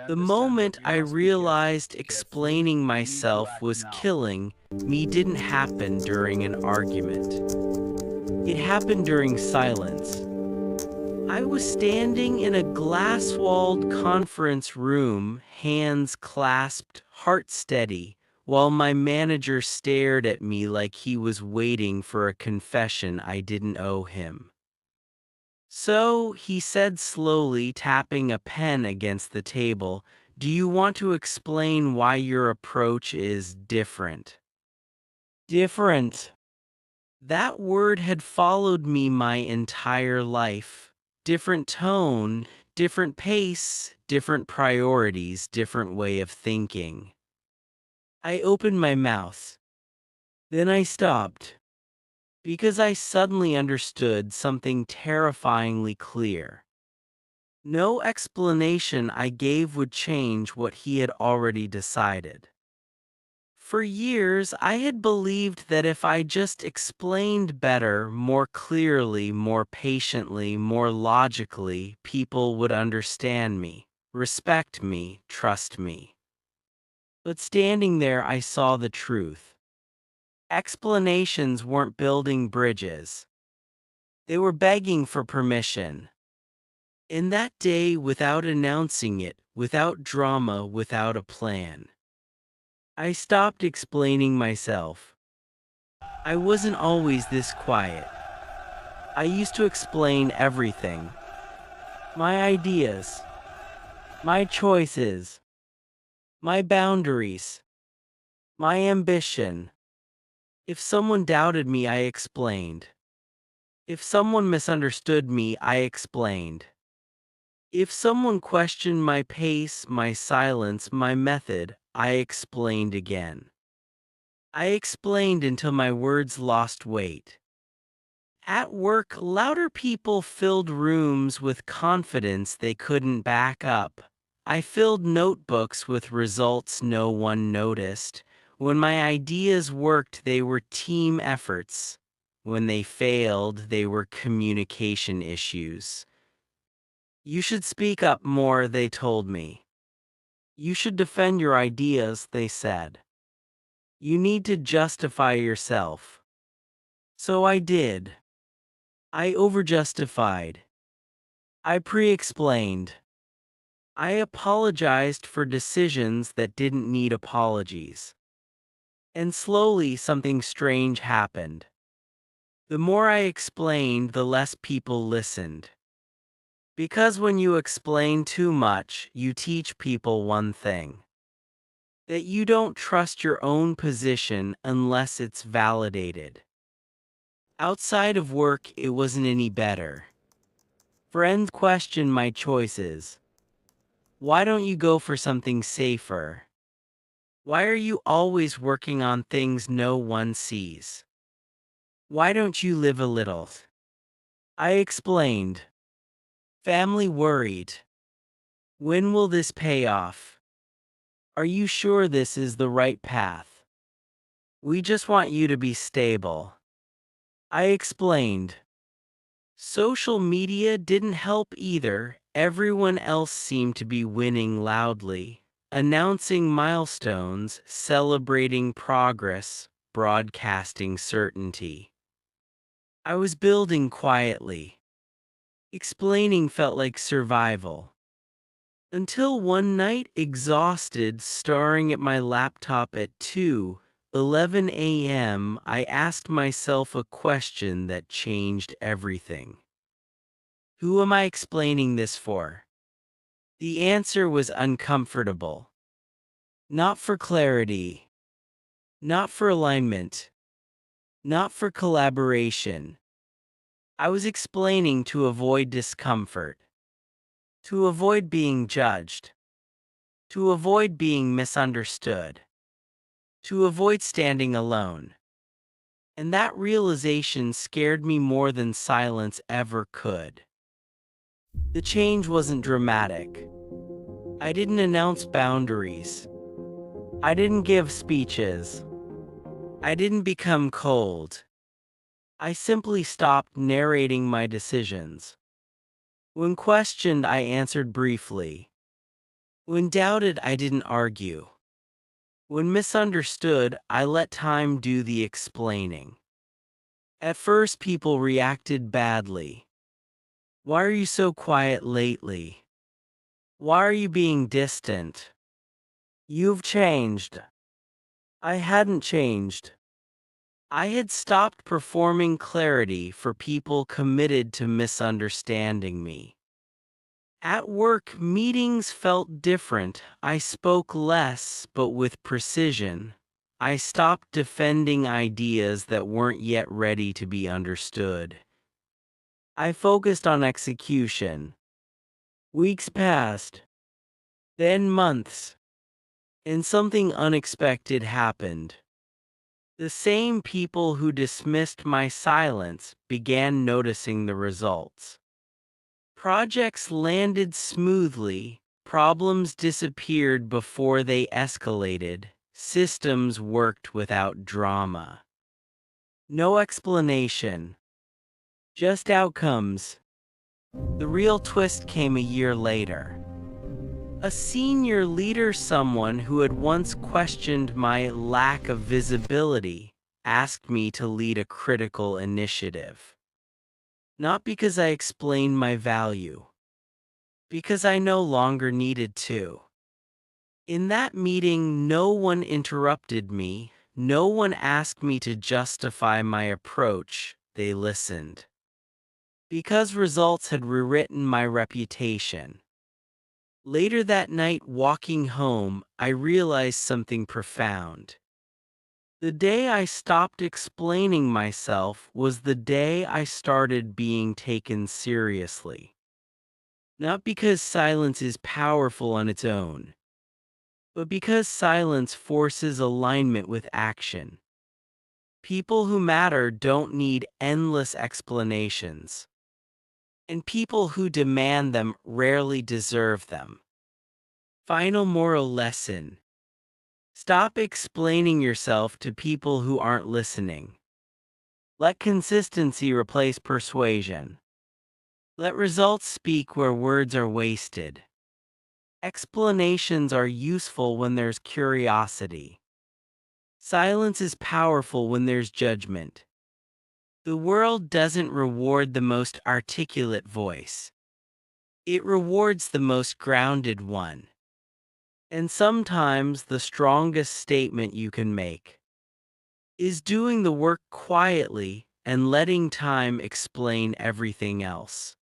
The moment I realized explaining myself was killing me didn't happen during an argument. It happened during silence. I was standing in a glass-walled conference room, hands clasped, heart steady, while my manager stared at me like he was waiting for a confession I didn't owe him. "So," he said slowly, tapping a pen against the table, "do you want to explain why your approach is different?" Different. That word had followed me my entire life. Different tone, different pace, different priorities, different way of thinking. I opened my mouth. Then I stopped. Because I suddenly understood something terrifyingly clear. No explanation I gave would change what he had already decided. For years, I had believed that if I just explained better, more clearly, more patiently, more logically, people would understand me, respect me, trust me. But standing there, I saw the truth. Explanations weren't building bridges. They were begging for permission. In that day, without announcing it, without drama, without a plan, I stopped explaining myself. I wasn't always this quiet. I used to explain everything. My ideas, my choices, my boundaries, my ambition. If someone doubted me, I explained. If someone misunderstood me, I explained. If someone questioned my pace, my silence, my method, I explained again. I explained until my words lost weight. At work, louder people filled rooms with confidence they couldn't back up. I filled notebooks with results no one noticed. When my ideas worked, they were team efforts. When they failed, they were communication issues. You should speak up more, they told me. You should defend your ideas, they said. You need to justify yourself. So I did. I overjustified. I pre-explained. I apologized for decisions that didn't need apologies. And slowly something strange happened. The more I explained, the less people listened. Because when you explain too much, you teach people one thing: that you don't trust your own position unless it's validated. Outside of work, it wasn't any better. Friends questioned my choices. Why don't you go for something safer? Why are you always working on things no one sees? Why don't you live a little? I explained. Family worried. When will this pay off? Are you sure this is the right path? We just want you to be stable. I explained. Social media didn't help either. Everyone else seemed to be winning loudly, announcing milestones, celebrating progress, broadcasting certainty. I was building quietly. Explaining felt like survival. Until one night, exhausted, staring at my laptop at 2:11 a.m., I asked myself a question that changed everything. Who am I explaining this for? The answer was uncomfortable. Not for clarity. Not for alignment. Not for collaboration. I was explaining to avoid discomfort. To avoid being judged. To avoid being misunderstood. To avoid standing alone. And that realization scared me more than silence ever could. The change wasn't dramatic. I didn't announce boundaries. I didn't give speeches. I didn't become cold. I simply stopped narrating my decisions. When questioned, I answered briefly. When doubted, I didn't argue. When misunderstood, I let time do the explaining. At first, people reacted badly. Why are you so quiet lately? Why are you being distant? You've changed. I hadn't changed. I had stopped performing clarity for people committed to misunderstanding me. At work, meetings felt different. I spoke less, but with precision. I stopped defending ideas that weren't yet ready to be understood. I focused on execution. Weeks passed, then months, and something unexpected happened. The same people who dismissed my silence began noticing the results. Projects landed smoothly, problems disappeared before they escalated, systems worked without drama. No explanation, just outcomes. The real twist came a year later. A senior leader, someone who had once questioned my lack of visibility, asked me to lead a critical initiative. Not because I explained my value, because I no longer needed to. In that meeting, no one interrupted me, no one asked me to justify my approach, they listened. Because results had rewritten my reputation. Later that night, walking home, I realized something profound. The day I stopped explaining myself was the day I started being taken seriously. Not because silence is powerful on its own, but because silence forces alignment with action. People who matter don't need endless explanations, and people who demand them rarely deserve them. Final moral lesson: stop explaining yourself to people who aren't listening. Let consistency replace persuasion. Let results speak where words are wasted. Explanations are useful when there's curiosity. Silence is powerful when there's judgment. The world doesn't reward the most articulate voice. It rewards the most grounded one. And sometimes the strongest statement you can make is doing the work quietly and letting time explain everything else.